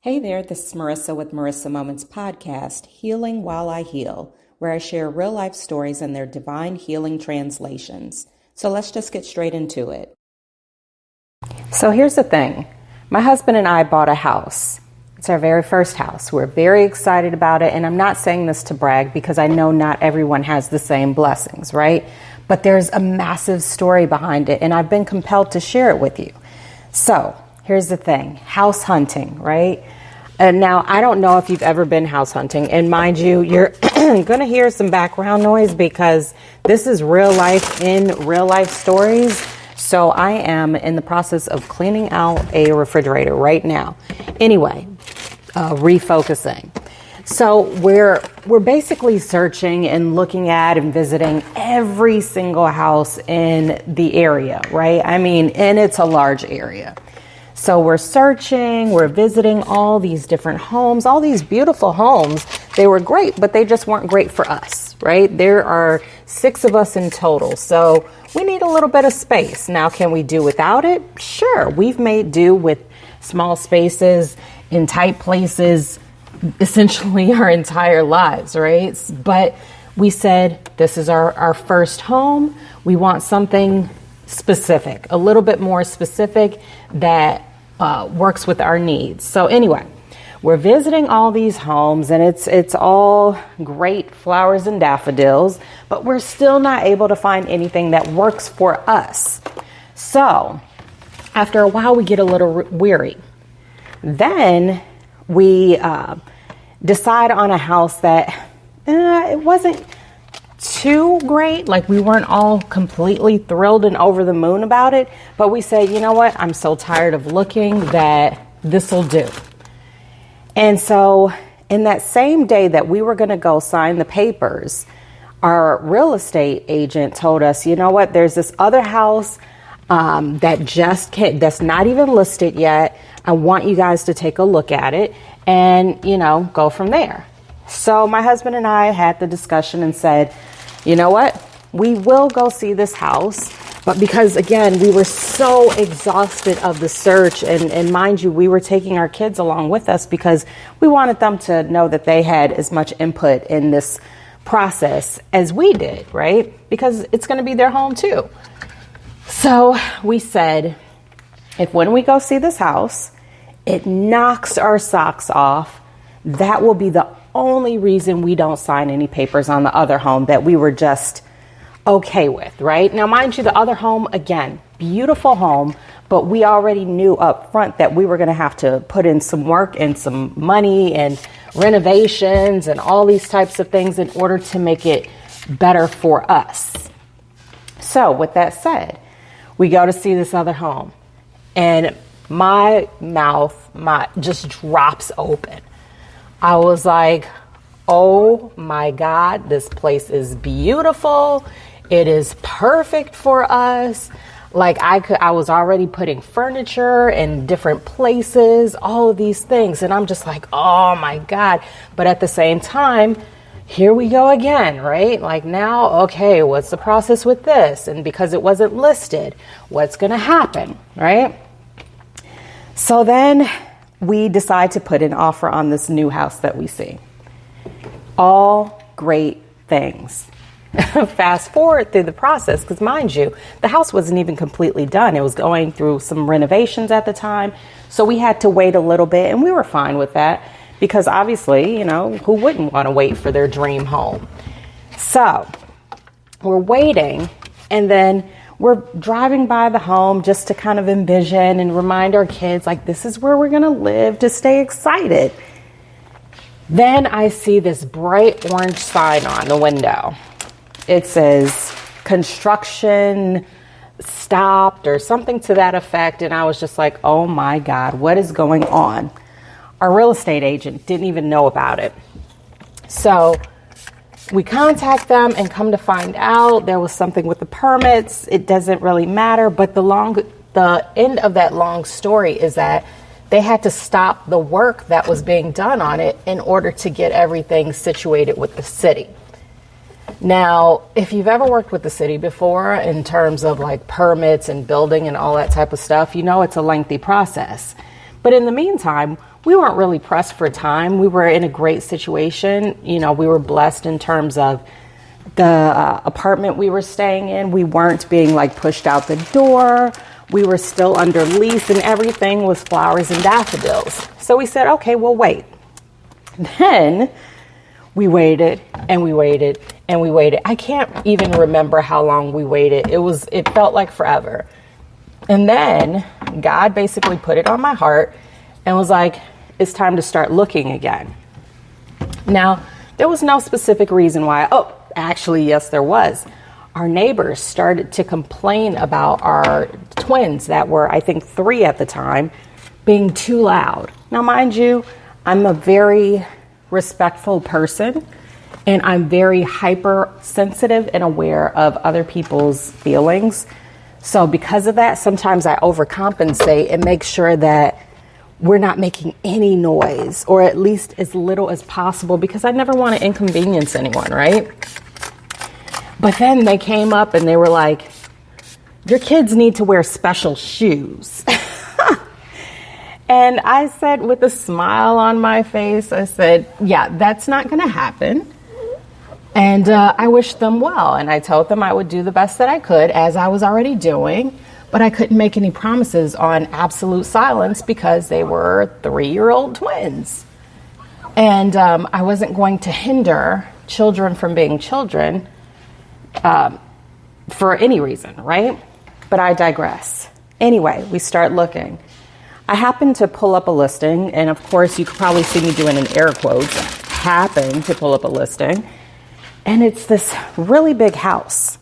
Hey there, this is Marissa with Marissa Moments Podcast, Healing While I Heal, where I share real life stories and their divine healing translations. So let's just get straight into it. So here's the thing. My husband and I bought a house. It's our very first house. We're very excited about it, and I'm not saying this to brag because I know not everyone has the same blessings, right? But there's a massive story behind it, and I've been compelled to share it with you. So here's the thing, house hunting, right? And now, I don't know if you've ever been house hunting, and mind you, you're going to hear some background noise because this is real life stories. So I am in the process of cleaning out a refrigerator right now. Anyway, refocusing. So we're basically searching and looking at and visiting every single house in the area, right? I mean, and it's a large area. So we're searching, we're visiting all these different homes, all these beautiful homes. They were great, but they just weren't great for us, right? There are 6 of us in total, so we need a little bit of space. Now, can we do without it? Sure. We've made do with small spaces in tight places essentially our entire lives, right? But we said, this is our first home. We want something specific, a little bit more specific that works with our needs. So anyway, we're visiting all these homes and it's all great flowers and daffodils, but we're still not able to find anything that works for us. So after a while, we get a little weary. Then we decide on a house that it wasn't too great. Like, we weren't all completely thrilled and over the moon about it, but we said, you know what? I'm so tired of looking that this will do. And so in that same day that we were going to go sign the papers, our real estate agent told us, you know what? There's this other house that's not even listed yet. I want you guys to take a look at it and, go from there. So my husband and I had the discussion and said, you know what? We will go see this house. But because, again, we were so exhausted of the search, and mind you, we were taking our kids along with us because we wanted them to know that they had as much input in this process as we did, right? Because it's going to be their home too. So we said, if when we go see this house, it knocks our socks off, that will be the only reason we don't sign any papers on the other home that we were just okay with, right? Now, mind you, the other home, again, beautiful home, but we already knew up front that we were going to have to put in some work and some money and renovations and all these types of things in order to make it better for us. So with that said, we go to see this other home and my mouth just drops open. I was like, oh my God, this place is beautiful. It is perfect for us. Like, I was already putting furniture in different places, all of these things. And I'm just like, oh my God. But at the same time, here we go again, right? Like, now, okay, what's the process with this? And because it wasn't listed, what's going to happen, right? So then we decide to put an offer on this new house that we see. All great things. Fast forward through the process, because mind you, the house wasn't even completely done. It was going through some renovations at the time. So we had to wait a little bit, and we were fine with that because obviously, who wouldn't want to wait for their dream home? So we're waiting, and then we're driving by the home just to kind of envision and remind our kids, like, this is where we're going to live, to stay excited. Then I see this bright orange sign on the window. It says construction stopped or something to that effect. And I was just like, oh my God, what is going on? Our real estate agent didn't even know about it. So we contact them and come to find out there was something with the permits. It doesn't really matter. But the end of that long story is that they had to stop the work that was being done on it in order to get everything situated with the city. Now, if you've ever worked with the city before in terms of like permits and building and all that type of stuff, it's a lengthy process. But in the meantime, we weren't really pressed for time. We were in a great situation. You know, we were blessed in terms of the apartment we were staying in. We weren't being like pushed out the door. We were still under lease and everything was flowers and daffodils. So we said, okay, we'll wait. Then we waited and we waited and we waited. I can't even remember how long we waited. It felt like forever. And then God basically put it on my heart and was like, it's time to start looking again. Now, there was no specific reason why. Oh, actually, yes, there was. Our neighbors started to complain about our twins that were, I think, 3 at the time, being too loud. Now, mind you, I'm a very respectful person, and I'm very hypersensitive and aware of other people's feelings. So because of that, sometimes I overcompensate and make sure that we're not making any noise, or at least as little as possible, because I never want to inconvenience anyone, right? But then they came up and they were like, your kids need to wear special shoes. And I said, with a smile on my face, I said, yeah, that's not going to happen. And I wished them well. And I told them I would do the best that I could, as I was already doing. But I couldn't make any promises on absolute silence because they were 3-year-old twins. And I wasn't going to hinder children from being children for any reason, right? But I digress. Anyway, we start looking. I happened to pull up a listing, and of course you could probably see me doing an air quotes, happened to pull up a listing, and it's this really big house.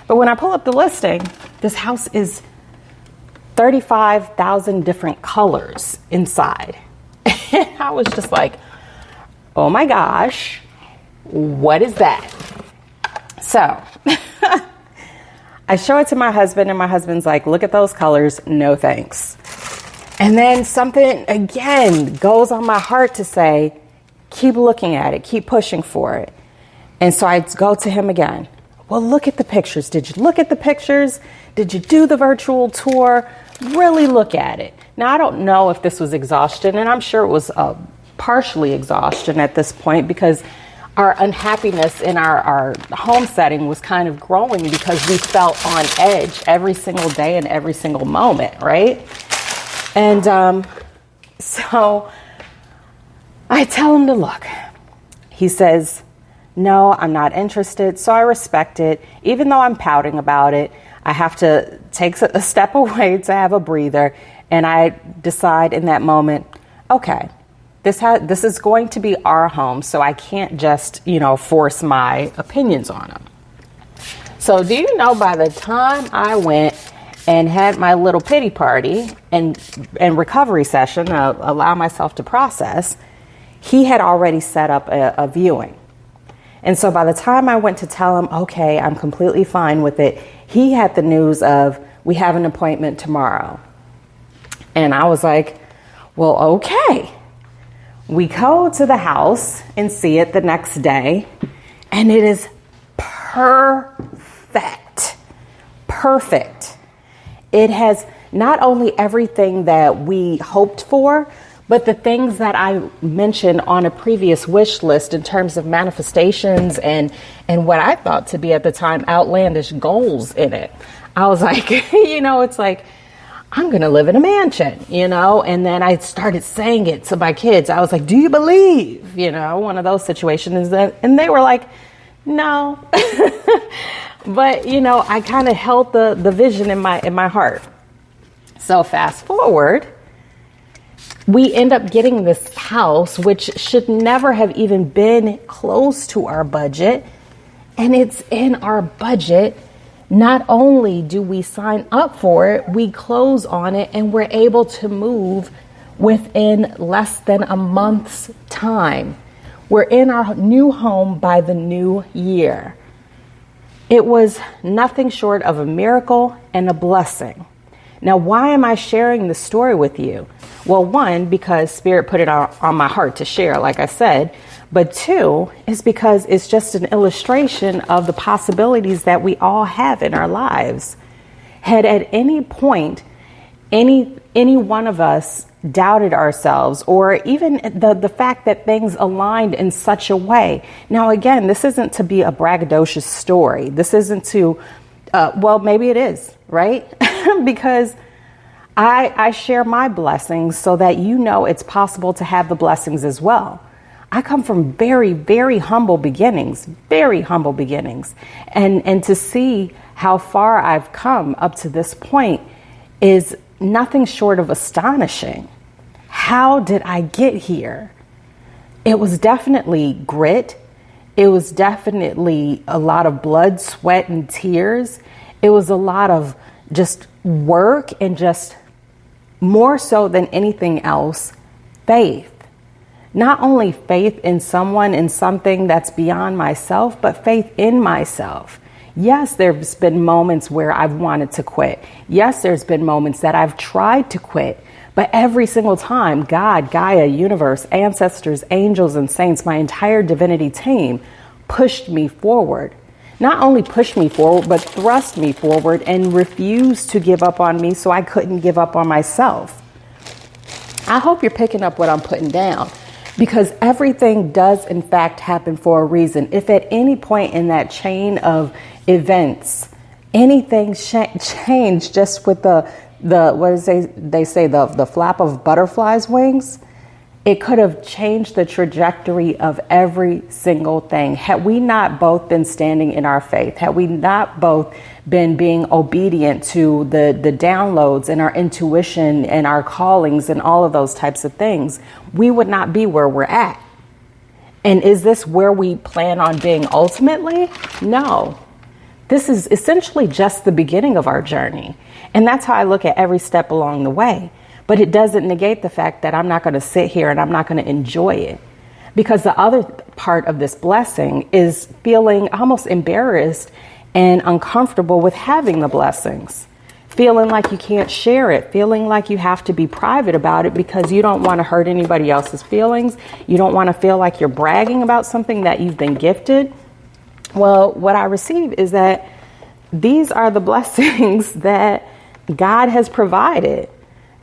But when I pull up the listing, this house is 35,000 different colors inside. And I was just like, oh my gosh, what is that? So I show it to my husband, and my husband's like, look at those colors, no thanks. And then something again goes on my heart to say, keep looking at it, keep pushing for it. And so I go to him again. Well, look at the pictures. Did you look at the pictures? Did you do the virtual tour? Really look at it. Now, I don't know if this was exhaustion, and I'm sure it was partially exhaustion at this point, because our unhappiness in our home setting was kind of growing because we felt on edge every single day and every single moment, right? And so I tell him to look. He says, no, I'm not interested. So I respect it. Even though I'm pouting about it, I have to take a step away to have a breather. And I decide in that moment, okay, this is going to be our home, so I can't just, force my opinions on him. So do you know, by the time I went and had my little pity party and recovery session to allow myself to process, he had already set up a viewing. And so by the time I went to tell him, okay, I'm completely fine with it, he had the news of, we have an appointment tomorrow. And I was like, well, okay. We go to the house and see it the next day, and it is perfect. Perfect. It has not only everything that we hoped for, but the things that I mentioned on a previous wish list in terms of manifestations and what I thought to be at the time outlandish goals in it. I was like, it's like, I'm going to live in a mansion, and then I started saying it to my kids. I was like, do you believe, one of those situations, and they were like, no. But, I kind of held the vision in my heart. So fast forward, we end up getting this house, which should never have even been close to our budget. And it's in our budget. Not only do we sign up for it, we close on it, and we're able to move within less than a month's time. We're in our new home by the new year. It was nothing short of a miracle and a blessing. Now, why am I sharing this story with you? Well, one, because Spirit put it on my heart to share, like I said. But two, is because it's just an illustration of the possibilities that we all have in our lives. Had at any point, any one of us doubted ourselves, or even the fact that things aligned in such a way. Now, again, this isn't to be a braggadocious story. This isn't to, well, maybe it is, right? Because I share my blessings so that you know it's possible to have the blessings as well. I come from very, very humble beginnings, And to see how far I've come up to this point is nothing short of astonishing. How did I get here? It was definitely grit. It was definitely a lot of blood, sweat, and tears. It was a lot of just work and just more so than anything else, faith. Not only faith in someone, in something that's beyond myself, but faith in myself. Yes, there's been moments where I've wanted to quit. Yes, there's been moments that I've tried to quit. But every single time, God, Gaia, universe, ancestors, angels, and saints, my entire divinity team pushed me forward. Not only pushed me forward, but thrust me forward and refused to give up on me so I couldn't give up on myself. I hope you're picking up what I'm putting down, because everything does in fact happen for a reason. If at any point in that chain of events, anything changed just with the what is they say the flap of butterflies' wings, it could have changed the trajectory of every single thing. Had we not both been standing in our faith, had we not both been being obedient to the downloads and our intuition and our callings and all of those types of things, we would not be where we're at. And is this where we plan on being ultimately? No. This is essentially just the beginning of our journey. And that's how I look at every step along the way. But it doesn't negate the fact that I'm not going to sit here and I'm not going to enjoy it. Because the other part of this blessing is feeling almost embarrassed and uncomfortable with having the blessings. Feeling like you can't share it. Feeling like you have to be private about it because you don't want to hurt anybody else's feelings. You don't want to feel like you're bragging about something that you've been gifted. Well, what I receive is that these are the blessings that God has provided.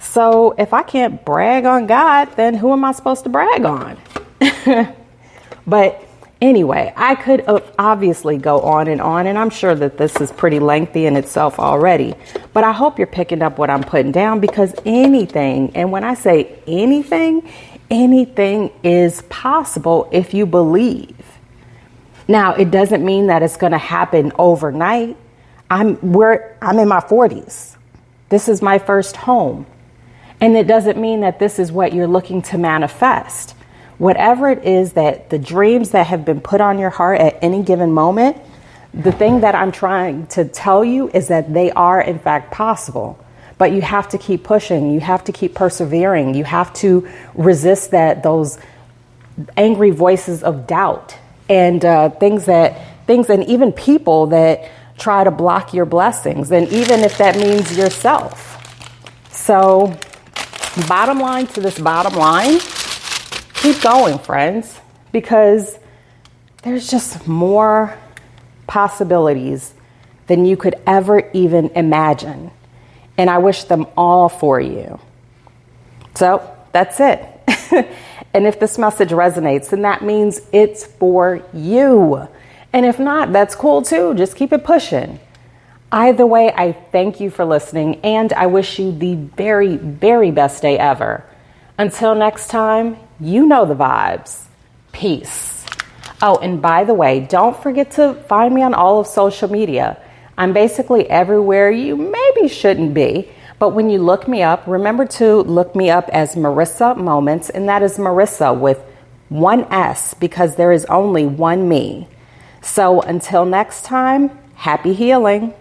So if I can't brag on God, then who am I supposed to brag on? But anyway, I could obviously go on, and I'm sure that this is pretty lengthy in itself already. But I hope you're picking up what I'm putting down, because anything, and when I say anything is possible if you believe. Now, it doesn't mean that it's going to happen overnight. I'm in my 40s. This is my first home. And it doesn't mean that this is what you're looking to manifest. Whatever it is that the dreams that have been put on your heart at any given moment, the thing that I'm trying to tell you is that they are in fact possible. But you have to keep pushing. You have to keep persevering. You have to resist those angry voices of doubt and things and even people that try to block your blessings. And even if that means yourself. So bottom line to this bottom line, keep going, friends, because there's just more possibilities than you could ever even imagine. And I wish them all for you. So that's it. And if this message resonates, then that means it's for you. And if not, that's cool too. Just keep it pushing. Either way, I thank you for listening, and I wish you the very, very best day ever. Until next time, you know the vibes. Peace. Oh, and by the way, don't forget to find me on all of social media. I'm basically everywhere you maybe shouldn't be. But when you look me up, remember to look me up as Marissa Moments, and that is Marissa with one S, because there is only one me. So until next time, happy healing.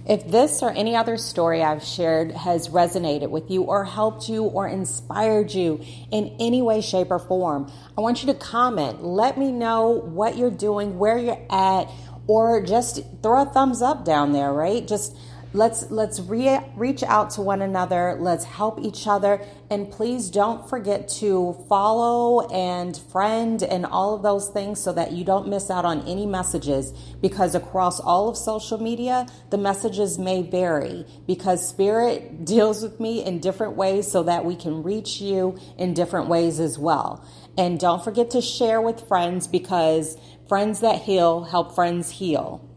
If this or any other story I've shared has resonated with you or helped you or inspired you in any way, shape, or form, I want you to comment. Let me know what you're doing, where you're at, or just throw a thumbs up down there, right? Just let's reach out to one another. Let's help each other. And please don't forget to follow and friend and all of those things so that you don't miss out on any messages, because across all of social media, the messages may vary because Spirit deals with me in different ways so that we can reach you in different ways as well. And don't forget to share with friends, because friends that heal help friends heal.